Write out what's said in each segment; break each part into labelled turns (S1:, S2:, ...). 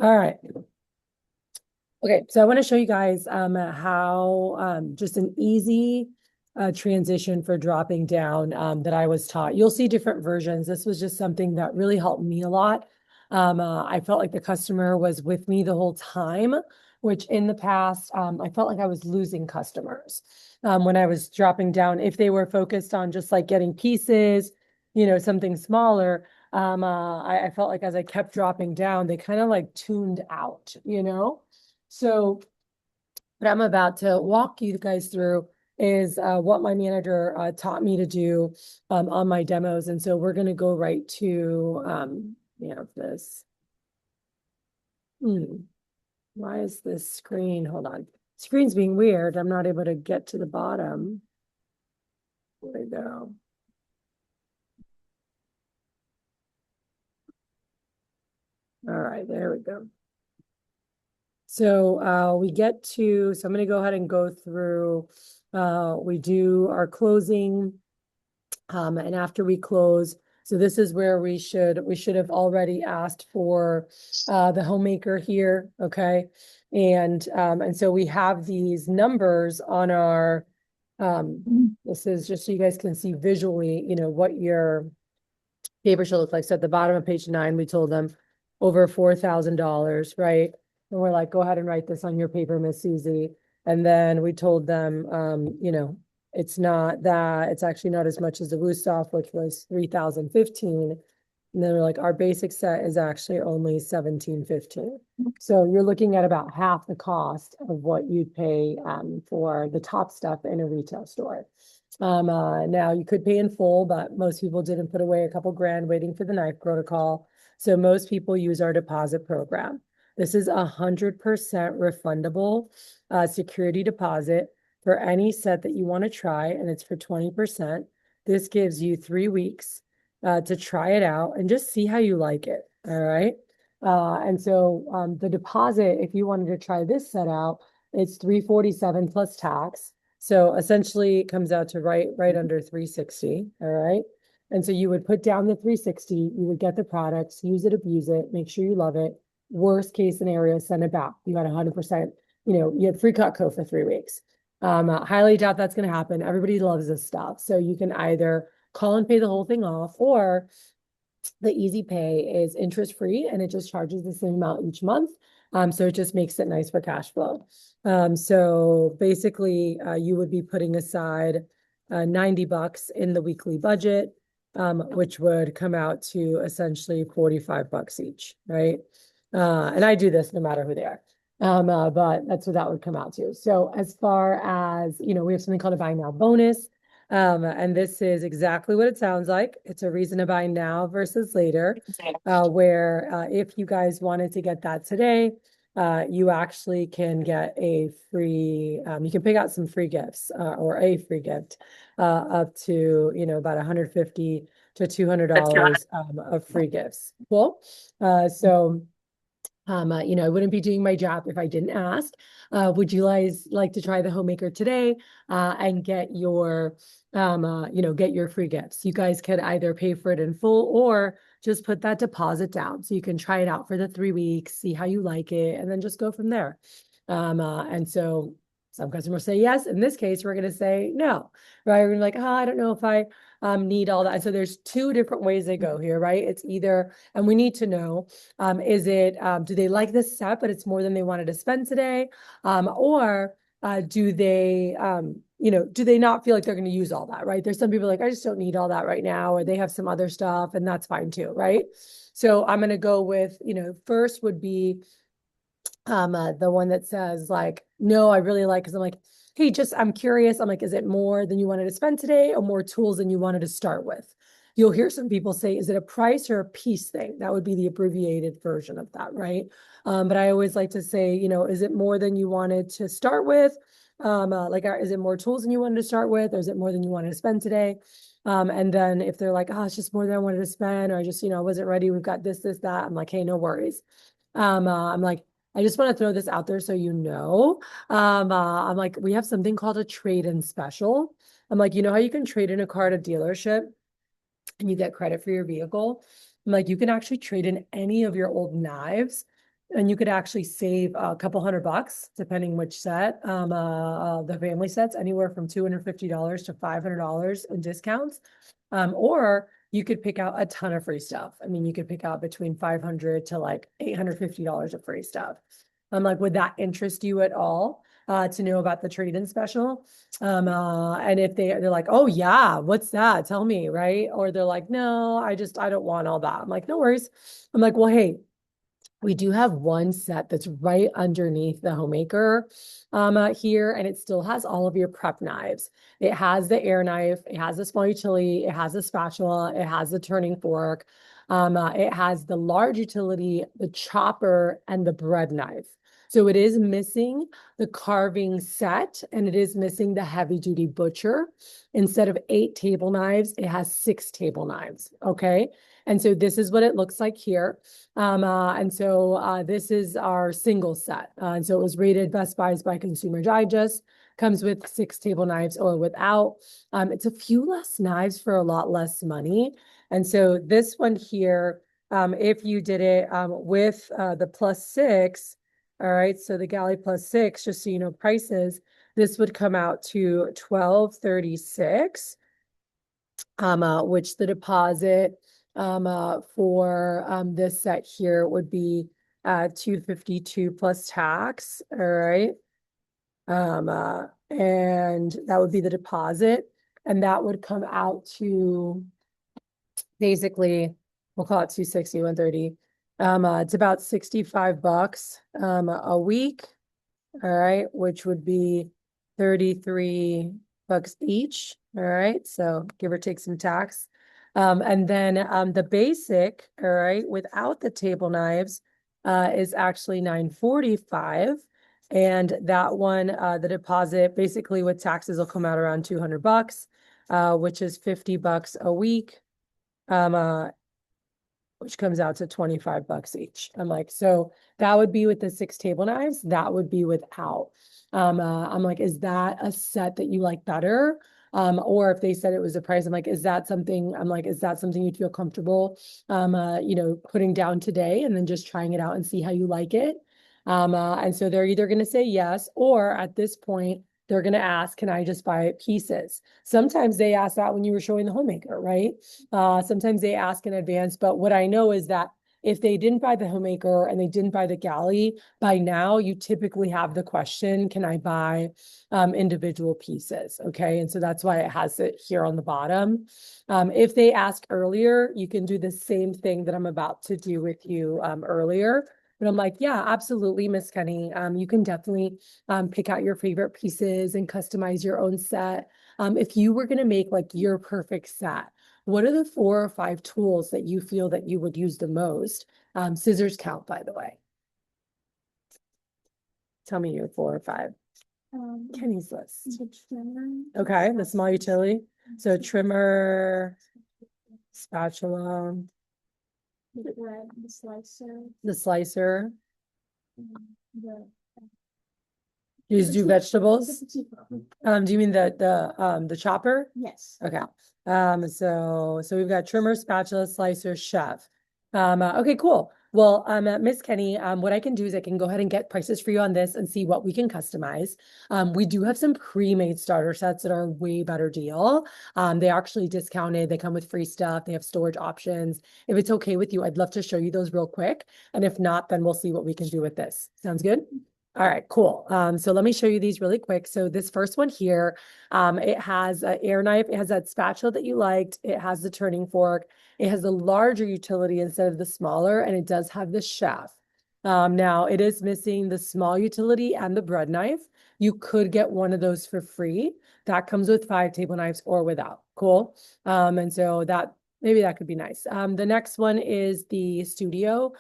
S1: All right. Okay, so I want to show you guys how just an easy transition for dropping down that I was taught. You'll see different versions. This was just something that really helped me a lot. I felt like the customer was with me the whole time, which in the past, I felt like I was losing customers when I was dropping down. If they were focused on just like getting pieces, something smaller, I felt like as I kept dropping down, they kind of like tuned out. So what I'm about to walk you guys through is what my manager taught me to do on my demos. And so we're going to go right to, this. Hmm, why is this screen? Hold on. Screen's being weird. I'm not able to get to the bottom. There we go. All right, there we go. So so I'm going to go ahead and go through, we do our closing. And after we close, so this is where we should have already asked for the homemaker here, okay? And so we have these numbers on our this is just so you guys can see visually, what your paper should look like. So at the bottom of page 9, we told them over $4,000, right? And we're like, go ahead and write this on your paper, Miss Susie. And then we told them, it's not that, it's actually not as much as the Wusthof, which was 3,015. And then we're like, our basic set is actually only 1,715. So you're looking at about half the cost of what you'd pay for the top stuff in a retail store. Now you could pay in full, but most people didn't put away a couple grand waiting for the knife protocol. So most people use our deposit program. This is 100% refundable security deposit for any set that you want to try, and it's for 20%. This gives you 3 weeks to try it out and just see how you like it. All right. And so the deposit, if you wanted to try this set out, it's 347 plus tax. So essentially it comes out to right under 360. All right. And so you would put down the 360, you would get the products, use it, abuse it, make sure you love it. Worst case scenario, send it back. You got 100%, you had free Cutco for 3 weeks. Highly doubt that's going to happen. Everybody loves this stuff. So you can either call and pay the whole thing off, or the easy pay is interest free and it just charges the same amount each month. So it just makes it nice for cash flow. So basically, you would be putting aside $90 in the weekly budget, which would come out to essentially $45 each, right? And I do this no matter who they are. But that's what that would come out to. So as far as, we have something called a buy now bonus. And this is exactly what it sounds like. It's a reason to buy now versus later, where if you guys wanted to get that today, you actually can get a free, you can pick out some free gifts or a free gift up to, about 150 to $200 of free gifts. Cool. So I wouldn't be doing my job if I didn't ask. Would you guys like to try the homemaker today and get your free gifts? You guys could either pay for it in full or just put that deposit down so you can try it out for the 3 weeks, see how you like it, and then just go from there. And so some customers say yes. In this case, we're going to say no, right? We're gonna like, oh, I don't know if I need all that. So there's two different ways they go here, right? It's either, and we need to know, do they like this set, but it's more than they wanted to spend today? Or do they, do they not feel like they're going to use all that, right? There's some people like, I just don't need all that right now, or they have some other stuff, and that's fine too, right? So I'm going to go with, first would be the one that says like, no, I really like, because I'm like, hey, I'm curious. I'm like, is it more than you wanted to spend today or more tools than you wanted to start with? You'll hear some people say, is it a price or a piece thing? That would be the abbreviated version of that, right? But I always like to say, is it more than you wanted to start with? Is it more tools than you wanted to start with? Or is it more than you wanted to spend today? And then if they're like, oh, it's just more than I wanted to spend, or I just, wasn't ready. We've got this, that. I'm like, hey, no worries. I'm like, I just want to throw this out there so you know. I'm like, we have something called a trade-in special. I'm like, how you can trade in a car at a dealership and you get credit for your vehicle? I'm like, you can actually trade in any of your old knives and you could actually save a couple $100 depending which set. The family sets anywhere from $250 to $500 in discounts. Or you could pick out a ton of free stuff. I mean, you could pick out between $500 to like $850 of free stuff. Like, would that interest you at all? To know about the trade-in special. And if they're like, oh yeah, what's that? Tell me, right? Or they're like, no, I don't want all that. I'm like, no worries. I'm like, well, hey, we do have one set that's right underneath the homemaker here, and it still has all of your prep knives. It has the air knife, it has a small utility, it has a spatula, it has the turning fork, it has the large utility, the chopper, and the bread knife. So it is missing the carving set, and it is missing the heavy duty butcher. Instead of 8 table knives, it has 6 table knives. Okay. And so this is what it looks like here. This is our single set. And so it was rated Best Buys by Consumer Digest, comes with 6 table knives or without. It's a few less knives for a lot less money. And so this one here, if you did it with the +6, all right, so the Galley +6, just so you know prices, this would come out to $12.36, which the deposit for this set here would be $252 plus tax. All right. And that would be the deposit, and that would come out to basically, we'll call it 260, 130. It's about $65 a week. All right, which would be 33 bucks each. All right, so give or take some tax. And then the basic, all right, without the table knives, is actually $945. And that one, the deposit basically with taxes will come out around $200, which is $50 a week. Which comes out to $25 each. I'm like, so that would be with the 6 table knives. That would be without. I'm like, is that a set that you like better? Or if they said it was a price, I'm like, is that something? I'm like, is that something you'd feel comfortable, putting down today and then just trying it out and see how you like it? And so they're either going to say yes, or at this point, they're going to ask, can I just buy pieces? Sometimes they ask that when you were showing the homemaker, right? Sometimes they ask in advance, but what I know is that if they didn't buy the homemaker and they didn't buy the galley, by now you typically have the question, can I buy individual pieces? Okay. And so that's why it has it here on the bottom. If they ask earlier, you can do the same thing that I'm about to do with you earlier. But I'm like, yeah, absolutely, Miss Kenny. You can definitely pick out your favorite pieces and customize your own set. If you were going to make like your perfect set, what are the 4 or 5 tools that you feel that you would use the most? Scissors count, by the way. Tell me your 4 or 5. Kenny's list.
S2: The trimmer.
S1: Okay, the small utility. So trimmer, spatula,
S2: The bread, the slicer.
S1: the slicer.
S2: The
S1: You just do vegetables?
S2: the potato.
S1: Do you mean the chopper?
S2: Yes.
S1: Okay. So we've got trimmer, spatula, slicer, chef. Okay, cool. Well, Miss Kenny, what I can do is I can go ahead and get prices for you on this and see what we can customize. We do have some pre-made starter sets that are a way better deal. They actually discounted. They come with free stuff. They have storage options. If it's okay with you, I'd love to show you those real quick. And if not, then we'll see what we can do with this. Sounds good? All right, cool. So let me show you these really quick. So this first one here, it has an air knife. It has that spatula that you liked. It has the turning fork. It has the larger utility instead of the smaller, and it does have the chef. Now it is missing the small utility and the bread knife. You could get one of those for free. That comes with 5 table knives or without. Cool. And so maybe that could be nice. The next one is the studio.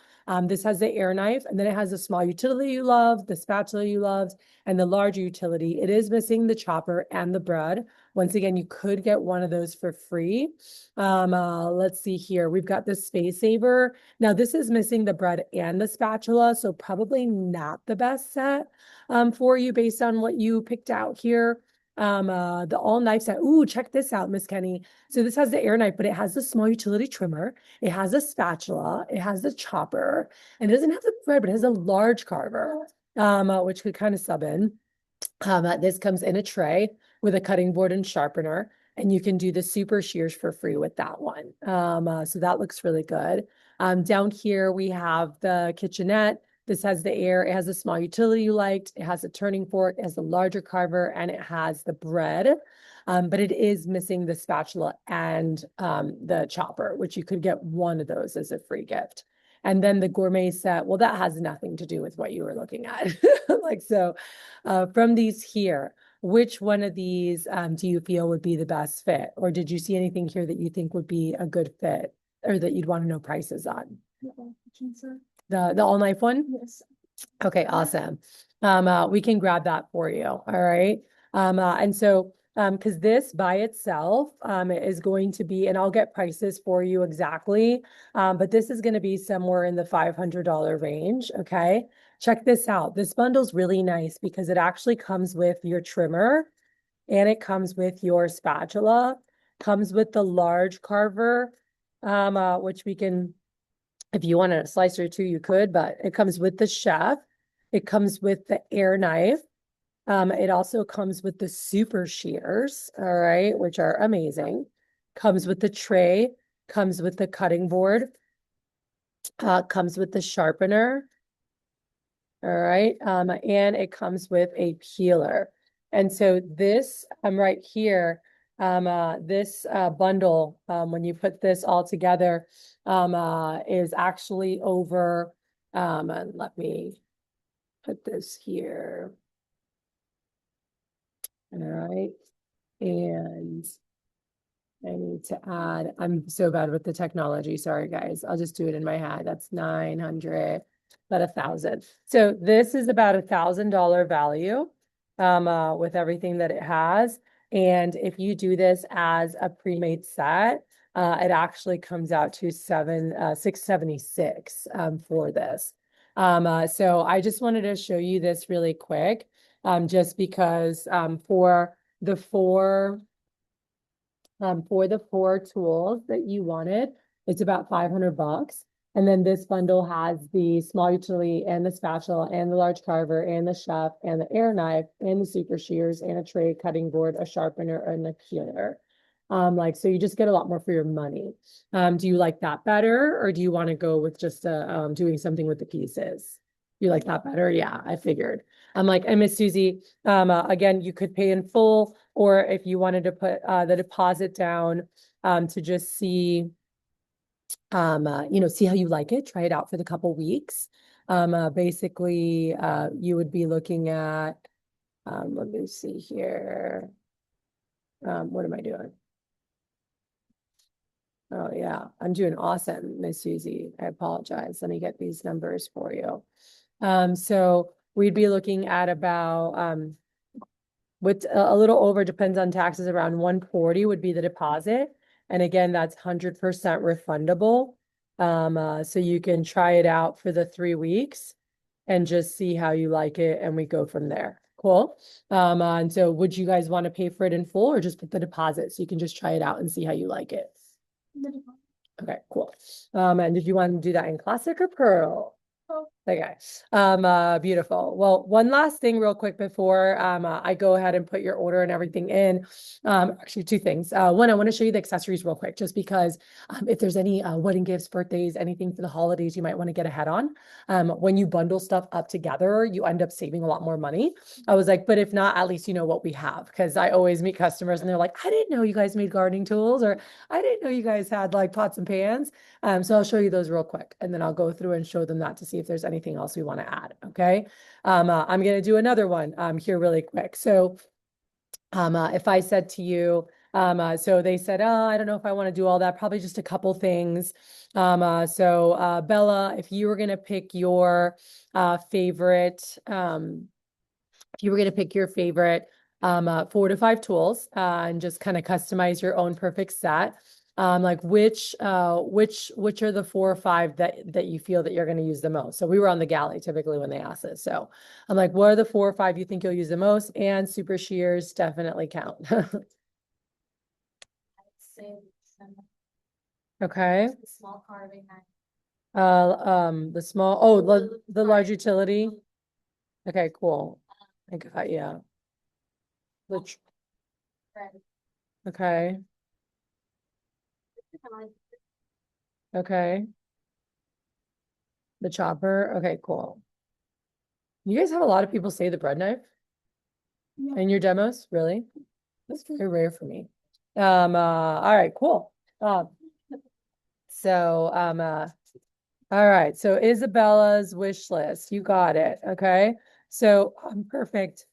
S1: This has the air knife, and then it has the small utility you love, the spatula you loved, and the larger utility. It is missing the chopper and the bread. Once again, you could get one of those for free. Let's see here. We've got the Space Saver. Now, this is missing the bread and the spatula, so probably not the best set for you based on what you picked out here. The all knife set. Ooh, check this out, Miss Kenny. So this has the air knife, but it has the small utility trimmer. It has a spatula. It has the chopper, and it doesn't have the bread, but it has a large carver, which could kind of sub in. This comes in a tray with a cutting board and sharpener, and you can do the super shears for free with that one. So that looks really good. Down here we have the kitchenette. This has the air. It has a small utility you liked. It has a turning fork, it has a larger carver, and it has the bread. But it is missing the spatula and the chopper, which you could get one of those as a free gift. And then the gourmet set, well, that has nothing to do with what you were looking at. Like, so from these here, which one of these do you feel would be the best fit? Or did you see anything here that you think would be a good fit or that you'd want to know prices on? The all knife one?
S2: Yes.
S1: Okay, awesome. We can grab that for you. All right. And so because this by itself is going to be, and I'll get prices for you exactly, but this is going to be somewhere in the $500 range. Okay. Check this out. This bundle's really nice because it actually comes with your trimmer and it comes with your spatula, comes with the large carver, which we can, if you want a slicer too, you could, but it comes with the chef. It comes with the air knife. It also comes with the super shears, all right, which are amazing. Comes with the tray, comes with the cutting board, comes with the sharpener, all right, and it comes with a peeler. And so this, right here, this bundle, when you put this all together, is actually over, let me put this here. All right. And I need to add, I'm so bad with the technology. Sorry, guys. I'll just do it in my head. That's 900, about 1,000. So this is about $1,000 value with everything that it has. And if you do this as a pre-made set, it actually comes out to 676 for this. So I just wanted to show you this really quick, just because for the four tools that you wanted, it's about 500 bucks. And then this bundle has the small utility and the spatula and the large carver and the chef and the air knife and the super shears and a tray, cutting board, a sharpener, and a peeler. So you just get a lot more for your money. Do you like that better, or do you want to go with just doing something with the pieces? You like that better? Yeah, I figured. I'm like, and Miss Susie, again, you could pay in full, or if you wanted to put the deposit down to just see, see how you like it, try it out for the couple weeks. Basically, you would be looking at, let me see here. What am I doing? Oh yeah, I'm doing awesome, Miss Susie. I apologize. Let me get these numbers for you. So we'd be looking at about with a little over, depends on taxes, around 140 would be the deposit. And again, that's 100% refundable. So you can try it out for the 3 weeks and just see how you like it, and we go from there. Cool. And so would you guys want to pay for it in full or just put the deposit so you can just try it out and see how you like it? Okay, cool. And did you want to do that in classic or pearl? Okay. Beautiful. Well, one last thing real quick before I go ahead and put your order and everything in. Actually, two things. One, I want to show you the accessories real quick, just because if there's any wedding gifts, birthdays, anything for the holidays you might want to get ahead on. When you bundle stuff up together, you end up saving a lot more money. I was like, but if not, at least you know what we have, because I always meet customers and they're like, I didn't know you guys made gardening tools, or I didn't know you guys had like pots and pans. So I'll show you those real quick, and then I'll go through and show them that to see if there's anything else we want to add. Okay. I'm going to do another one here really quick. So if I said to you, so they said, oh, I don't know if I want to do all that, probably just a couple things. Bella, if you were going to pick your favorite, if you were going to pick your favorite 4 to 5 tools and just kind of customize your own perfect set. Like which are the 4 or 5 that you feel that you're going to use the most? So we were on the galley typically when they asked this. So I'm like, what are the 4 or 5 you think you'll use the most? And super shears definitely count.
S2: Say some
S1: Okay.
S2: small carving knife.
S1: The small, oh, the large utility. Okay, cool. I got, yeah. The tr-
S2: Right.
S1: Okay, okay. The chopper. Okay, cool. You guys have a lot of people say the bread knife
S2: Yeah.
S1: in your demos, really? That's very rare for me. All right, cool. So, all right. So Isabella's wish list, you got it. Okay. So, perfect.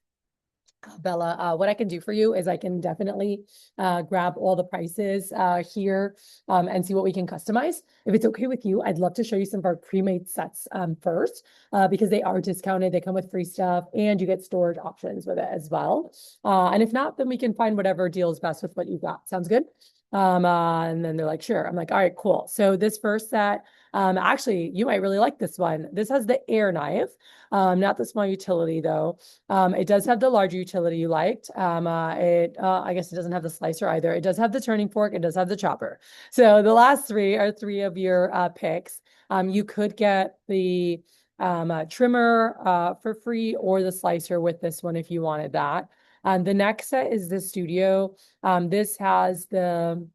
S1: Bella, what I can do for you is I can definitely grab all the prices here and see what we can customize. If it's okay with you, I'd love to show you some of our pre-made sets first because they are discounted. They come with free stuff and you get storage options with it as well. And if not, then we can find whatever deals best with what you got. Sounds good? And then they're like, sure. I'm like, all right, cool. So this first set, actually, you might really like this one. This has the air knife, not the small utility though. It does have the larger utility you liked. I guess it doesn't have the slicer either. It does have the turning fork. It does have the chopper. So the last 3 are 3 of your picks. You could get the trimmer for free or the slicer with this one if you wanted that. The next set is the studio. This has the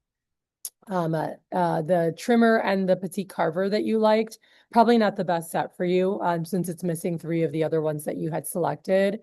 S1: trimmer and the petite carver that you liked. Probably not the best set for you, since it's missing 3 of the other ones that you had selected.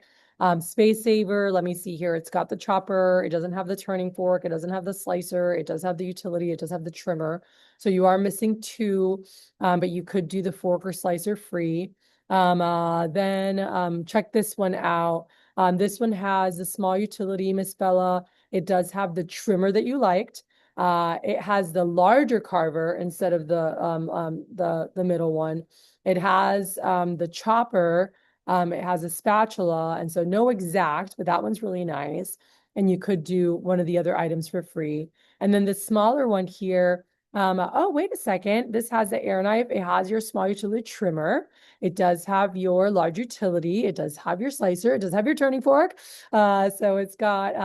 S1: Space Saver, let me see here. It's got the chopper. It doesn't have the turning fork. It doesn't have the slicer. It does have the utility. It does have the trimmer. So you are missing 2, but you could do the fork or slicer free. Then check this one out. This one has a small utility, Miss Bella. It does have the trimmer that you liked. It has the larger carver instead of the middle one. It has the chopper. It has a spatula, and so no exact, but that one's really nice. And you could do one of the other items for free. And then the smaller one here. Oh, wait a second. This has the air knife. It has your small utility trimmer. It does have your large utility. It does have your slicer. It does have your turning fork. So it's got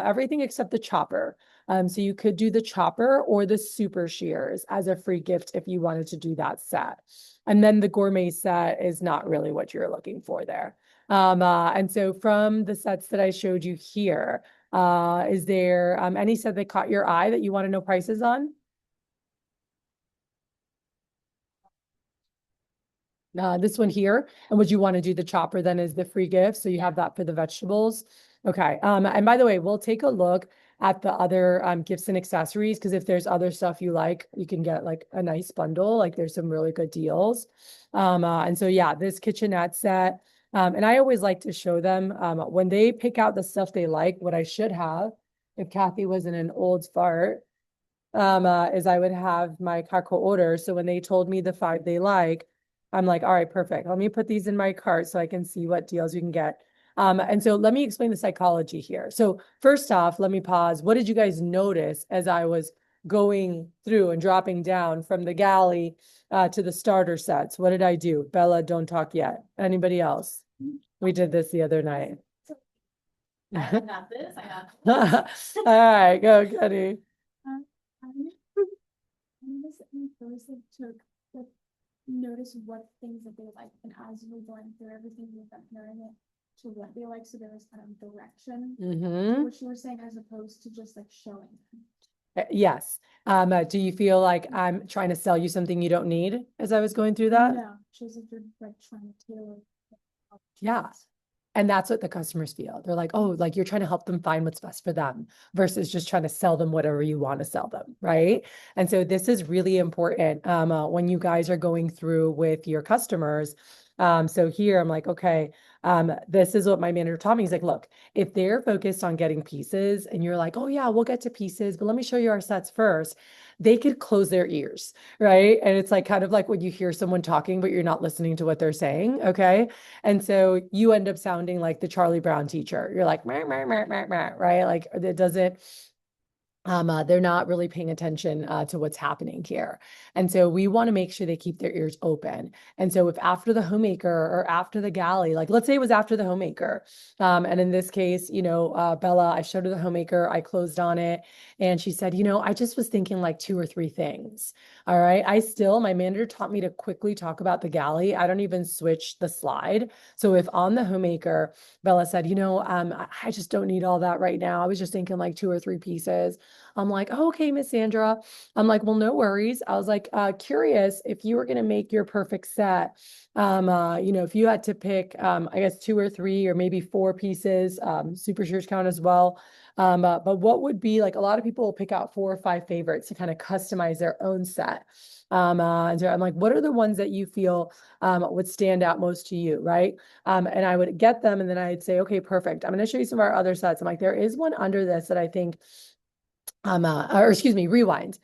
S1: everything except the chopper. So you could do the chopper or the super shears as a free gift if you wanted to do that set. And then the gourmet set is not really what you're looking for there. And so from the sets that I showed you here, is there any set that caught your eye that you want to know prices on? This one here. And would you want to do the chopper then as the free gift? So you have that for the vegetables. Okay. And by the way, we'll take a look at the other gifts and accessories because if there's other stuff you like, you can get like a nice bundle. Like there's some really good deals. And so yeah, this kitchenette set. And I always like to show them when they pick out the stuff they like, what I should have, if Kathy wasn't an old fart, is I would have my Kako order. So when they told me the 5 they like, I'm like, all right, perfect. Let me put these in my cart so I can see what deals you can get. And so let me explain the psychology here. So first off, let me pause. What did you guys notice as I was going through and dropping down from the galley to the starter sets? What did I do? Bella, don't talk yet. Anybody else? We did this the other night.
S2: I got this. I got this.
S1: All right, go, Cathy.
S2: I noticed that we first like, took like notice what things that they like, and as we were going through everything, we were comparing it to what they like, so there was kind of direction to
S1: Mm-hmm.
S2: what you were saying, as opposed to just like showing them.
S1: Yes. Do you feel like I'm trying to sell you something you don't need as I was going through that?
S2: No, just like you're like trying to tailor.
S1: Yeah. And that's what the customers feel. They're like, oh, like you're trying to help them find what's best for them versus just trying to sell them whatever you want to sell them. Right. And so this is really important when you guys are going through with your customers. So here I'm like, okay, this is what my manager taught me. He's like, look, if they're focused on getting pieces and you're like, oh, yeah, we'll get to pieces, but let me show you our sets first, they could close their ears. Right. And it's like kind of like when you hear someone talking, but you're not listening to what they're saying. Okay. And so you end up sounding like the Charlie Brown teacher. You're like, meh, meh, meh, meh, meh, right? Like it doesn't, they're not really paying attention to what's happening here. And so we want to make sure they keep their ears open. And so if after the homemaker or after the galley, like let's say it was after the homemaker, and in this case, Bella, I showed her the homemaker, I closed on it, and she said, I just was thinking like two or three things. All right. My manager taught me to quickly talk about the galley. I don't even switch the slide. So if on the homemaker, Bella said, I just don't need all that right now. I was just thinking like two or three pieces. I'm like, oh, okay, Miss Sandra. I'm like, well, no worries. I was like, curious if you were going to make your perfect set. If you had to pick, I guess two or three or maybe four pieces, super church count as well. But what would be like a lot of people will pick out four or five favorites to kind of customize their own set. And so I'm like, what are the ones that you feel would stand out most to you, right? And I would get them and then I'd say, okay, perfect. I'm going to show you some of our other sets. I'm like, there is one under this that I think or excuse me, rewind.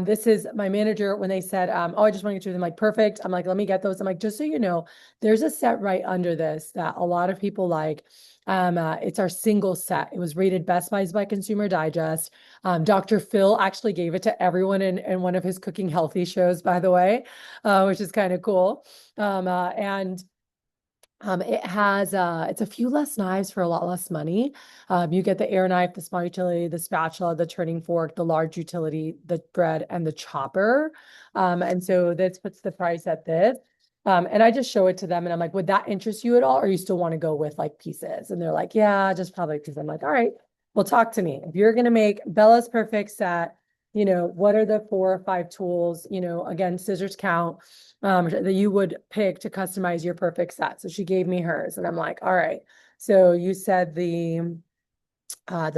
S1: This is my manager when they said, oh, I just want to get you them like perfect. I'm like, let me get those. I'm like, just so you know, there's a set right under this that a lot of people like. It's our single set. It was rated Best Buys by Consumer Digest. Dr. Phil actually gave it to everyone in one of his Cooking Healthy shows, by the way, which is kind of cool. And it's a few less knives for a lot less money. You get the air knife, the small utility, the spatula, the turning fork, the large utility, the bread, and the chopper. And so this puts the price at this. And I just show it to them and I'm like, would that interest you at all? Or you still want to go with like pieces? And they're like, yeah, just probably pieces. I'm like, all right, well, talk to me. If you're going to make Bella's perfect set, what are the four or five tools, again, scissors count that you would pick to customize your perfect set. So she gave me hers and I'm like, all right. So you said the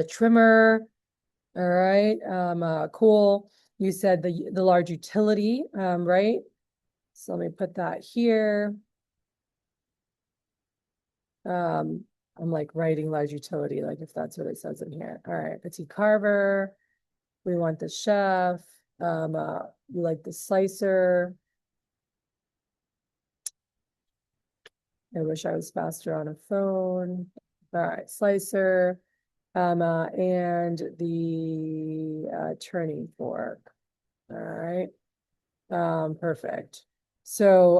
S1: trimmer, all right. Cool. You said the large utility, right? So let me put that here. I'm like writing large utility, like if that's what it says in here. All right, petite carver. We want the chef. You like the slicer. I wish I was faster on a phone. All right, slicer. And the turning fork. All right. Perfect. So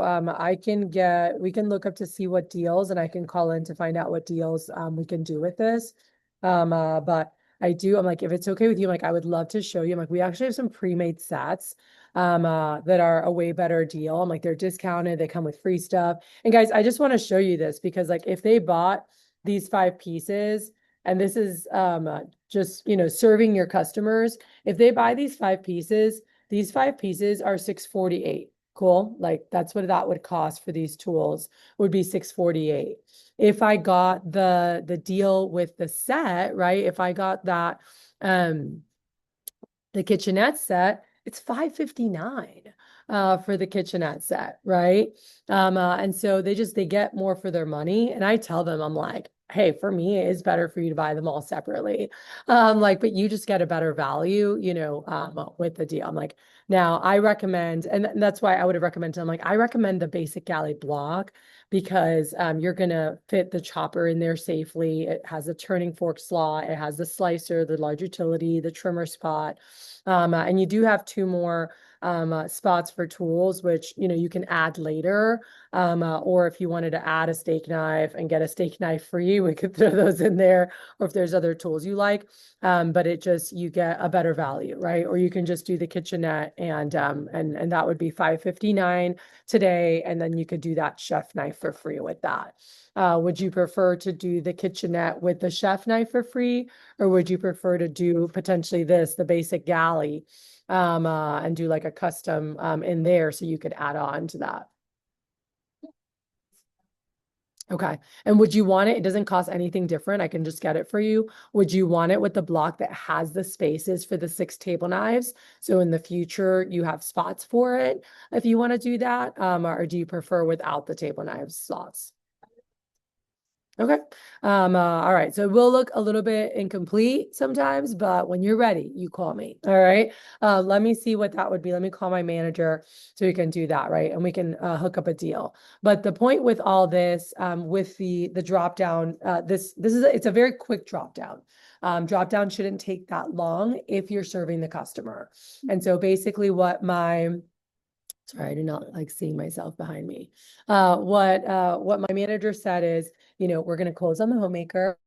S1: we can look up to see what deals and I can call in to find out what deals we can do with this. But I'm like, if it's okay with you, I'm like, I would love to show you. I'm like, we actually have some pre-made sets that are a way better deal. I'm like, they're discounted, they come with free stuff. And guys, I just want to show you this because like if they bought these five pieces, and this is just serving your customers, if they buy these five pieces are $648. Cool. Like that's what that would cost for these tools would be $648. If I got the deal with the set, right? If I got that the kitchenette set, it's $559 for the kitchenette set, right? And so they get more for their money. And I tell them, I'm like, hey, for me, it's better for you to buy them all separately. But you just get a better value, with the deal. I'm like, now I recommend, and that's why I would have recommended, I'm like, I recommend the basic galley block because you're gonna fit the chopper in there safely. It has a turning fork slot, it has the slicer, the large utility, the trimmer spot. And you do have two more spots for tools, which you can add later. Or if you wanted to add a steak knife and get a steak knife free, we could throw those in there. Or if there's other tools you like, but you get a better value, right? Or you can just do the kitchenette and that would be $559 today, and then you could do that chef knife for free with that. Would you prefer to do the kitchenette with the chef knife for free, or would you prefer to do potentially the basic galley, and do like a custom in there so you could add on to that? Okay. And would you want it? It doesn't cost anything different. I can just get it for you. Would you want it with the block that has the spaces for the 6 table knives? So in the future, you have spots for it if you want to do that. Or do you prefer without the table knives slots? Okay. All right. So it will look a little bit incomplete sometimes, but when you're ready, you call me. All right. Let me see what that would be. Let me call my manager so we can do that, right? And we can hook up a deal. But the point with all this, with the drop down, this is it's a very quick drop down. Drop down shouldn't take that long if you're serving the customer. And so basically what my sorry, I do not like seeing myself behind me. What my manager said is, we're going to close on the homemaker,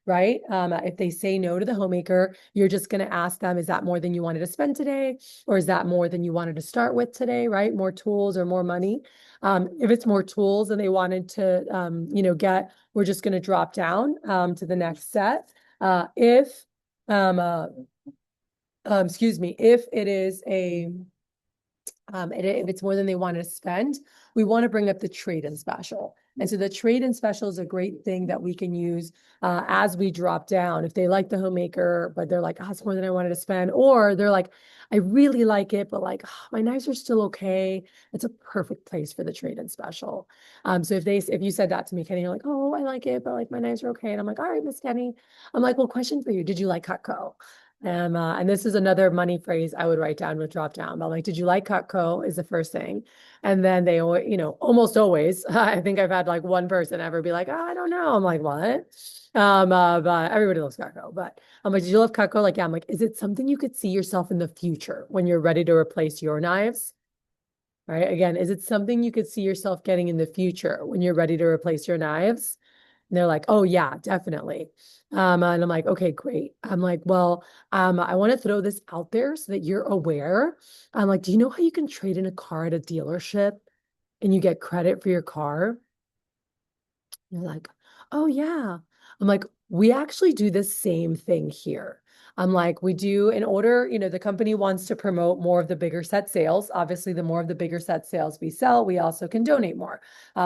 S1: right? If they say no to the homemaker, you're just going to ask them, is that more than you wanted to spend today? Or is that more than you wanted to start with today, right? More tools or more money. If it's more tools and they wanted to, get, we're just going to drop down to the next set. If, um, uh, excuse me, if it is if it's more than they want to spend, we want to bring up the trade-in special. And so the trade-in special is a great thing that we can use as we drop down. If they like the homemaker, but they're like, oh, it's more than I wanted to spend, or they're like, I really like it, but like, oh, my knives are still okay. It's a perfect place for the trade-in special. So if you said that to me, Kenny, you're like, oh, I like it, but like my knives are okay, and I'm like, all right, Miss Kenny. I'm like, well, question for you: did you like Cutco? And this is another money phrase I would write down with drop down. But like, did you like Cutco is the first thing. And then they always, almost always, I think I've had like one person ever be like, oh, I don't know. I'm like, what? But everybody loves Cutco. But I'm like, did you love Cutco? Like, yeah, I'm like, is it something you could see yourself in the future when you're ready to replace your knives? Right. Again, is it something you could see yourself getting in the future when you're ready to replace your knives? And they're like, oh yeah, definitely. And I'm like, okay, great. I'm like, well, I want to throw this out there so that you're aware. I'm like, do you know how you can trade in a car at a dealership and you get credit for your car? You're like, oh yeah. I'm like, we actually do the same thing here. I'm like, we do in order, the company wants to promote more of the bigger set sales. Obviously, the more of the bigger set sales we sell, we also can donate more.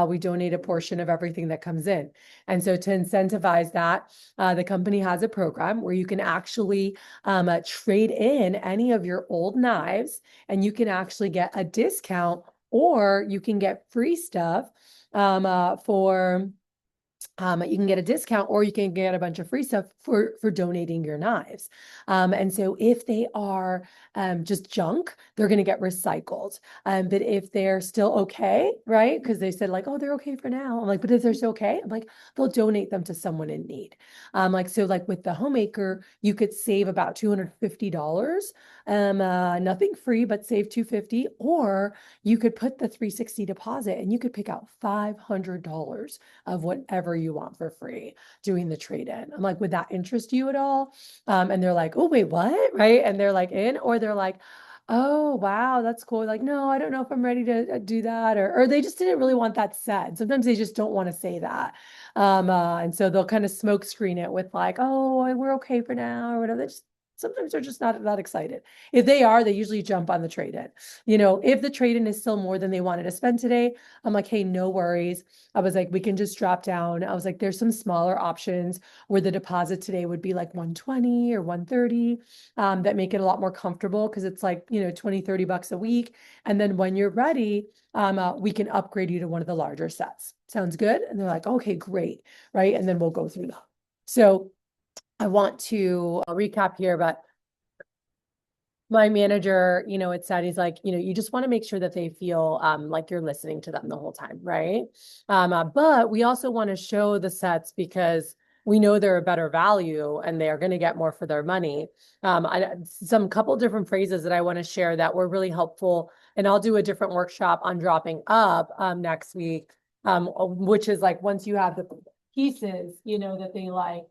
S1: We donate a portion of everything that comes in. And so to incentivize that, the company has a program where you can actually trade in any of your old knives and you can actually get a discount or you can get free stuff for you can get a discount or you can get a bunch of free stuff for donating your knives. And so if they are just junk, they're going to get recycled. But if they're still okay, right? Because they said like, oh, they're okay for now. I'm like, but if they're still okay, I'm like, they'll donate them to someone in need. So like with the homemaker, you could save about $250. Nothing free, but save 250. Or you could put the 360 deposit and you could pick out $500 of whatever you want for free doing the trade-in. I'm like, would that interest you at all? And they're like, oh, wait, what? Right. And they're like in, or they're like, oh, wow, that's cool. Like, no, I don't know if I'm ready to do that. Or they just didn't really want that said. Sometimes they just don't want to say that. And so they'll kind of smoke screen it with like, oh, we're okay for now or whatever. Sometimes they're just not that excited. If they are, they usually jump on the trade-in. If the trade-in is still more than they wanted to spend today, I'm like, hey, no worries. I was like, we can just drop down. I was like, there's some smaller options where the deposit today would be like 120 or 130 that make it a lot more comfortable because it's like, 20, $30 a week. And then when you're ready, we can upgrade you to one of the larger sets. Sounds good? And they're like, okay, great. Right. And then we'll go through that. So I want to recap here, but my manager, it said, he's like, you just want to make sure that they feel like you're listening to them the whole time, right? But we also want to show the sets because we know they're a better value and they are going to get more for their money. Some couple different phrases that I want to share that were really helpful, and I'll do a different workshop on dropping up next week, which is like once you have the pieces, that they like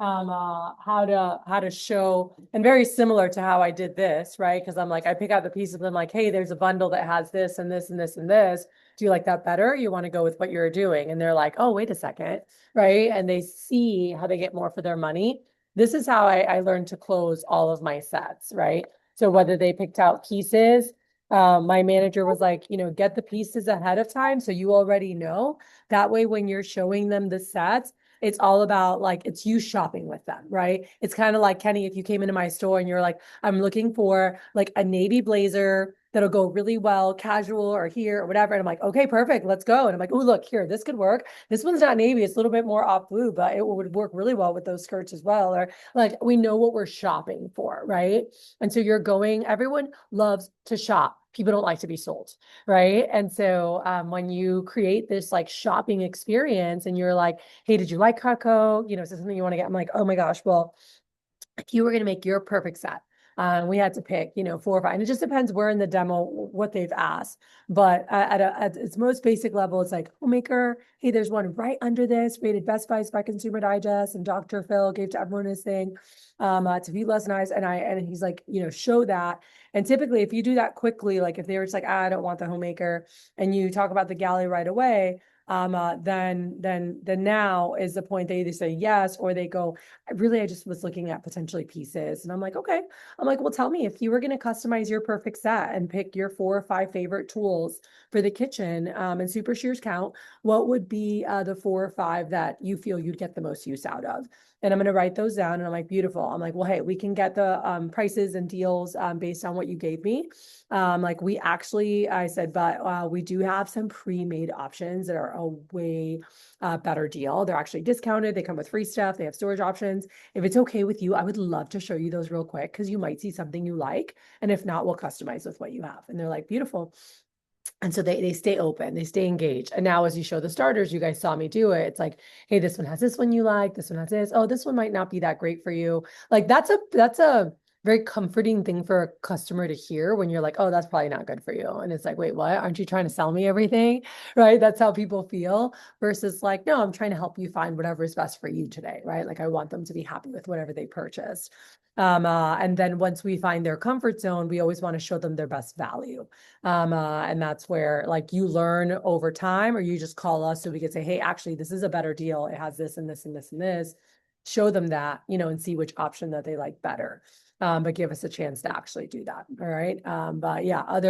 S1: how to show, and very similar to how I did this, right? Because I'm like, I pick out the pieces and I'm like, hey, there's a bundle that has this and this and this and this. Do you like that better? You want to go with what you're doing? And they're like, oh, wait a second, right? And they see how they get more for their money. This is how I learned to close all of my sets, right? So whether they picked out pieces, my manager was like, get the pieces ahead of time so you already know. That way, when you're showing them the sets, it's all about like it's you shopping with them, right? It's kind of like Kenny, if you came into my store and you're like, I'm looking for like a navy blazer that'll go really well, casual or here or whatever. And I'm like, okay, perfect, let's go. And I'm like, oh, look here, this could work. This one's not navy, it's a little bit more off blue, but it would work really well with those skirts as well. Or like we know what we're shopping for, right? And so you're going, everyone loves to shop. People don't like to be sold, right? And so when you create this like shopping experience and you're like, hey, did you like Cutco? You know, is this something you want to get? I'm like, oh my gosh, well, if you were going to make your perfect set, we had to pick, you know, 4 or 5, and it just depends where in the demo what they've asked. But at its most basic level, it's like homemaker. Hey, there's one right under this, rated Best Buys by Consumer Digest, and Dr. Phil gave to everyone his thing, to be less nice. And he's like, you know, show that. And typically, if you do that quickly, like if they were just like, I don't want the homemaker, and you talk about the galley right away, then now is the point they either say yes or they go, I just was looking at potentially pieces. And I'm like, okay. I'm like, well, tell me if you were going to customize your perfect set and pick your 4 or 5 favorite tools for the kitchen, and super shears count, what would be the 4 or 5 that you feel you'd get the most use out of? And I'm going to write those down. And I'm like, beautiful. I'm like, well, hey, we can get the prices and deals based on what you gave me. Like we actually, I said, but we do have some pre-made options that are a way better deal. They're actually discounted. They come with free stuff. They have storage options. If it's okay with you, I would love to show you those real quick because you might see something you like. And if not, we'll customize with what you have. And they're like, beautiful. And so they stay open, they stay engaged. And now as you show the starters, you guys saw me do it. It's like, hey, this one has this one you like, this one has this. Oh, this one might not be that great for you. Like that's a very comforting thing for a customer to hear when you're like, oh, that's probably not good for you. And it's like, wait, what? Aren't you trying to sell me everything? Right? That's how people feel versus like, no, I'm trying to help you find whatever is best for you today, right? Like I want them to be happy with whatever they purchased. And then once we find their comfort zone, we always want to show them their best value. And that's where like you learn over time, or you just call us so we could say, hey, actually, this is a better deal. It has this and this and this and this. Show them that, you know, and see which option that they like better. But give us a chance to actually do that. All right. But yeah, other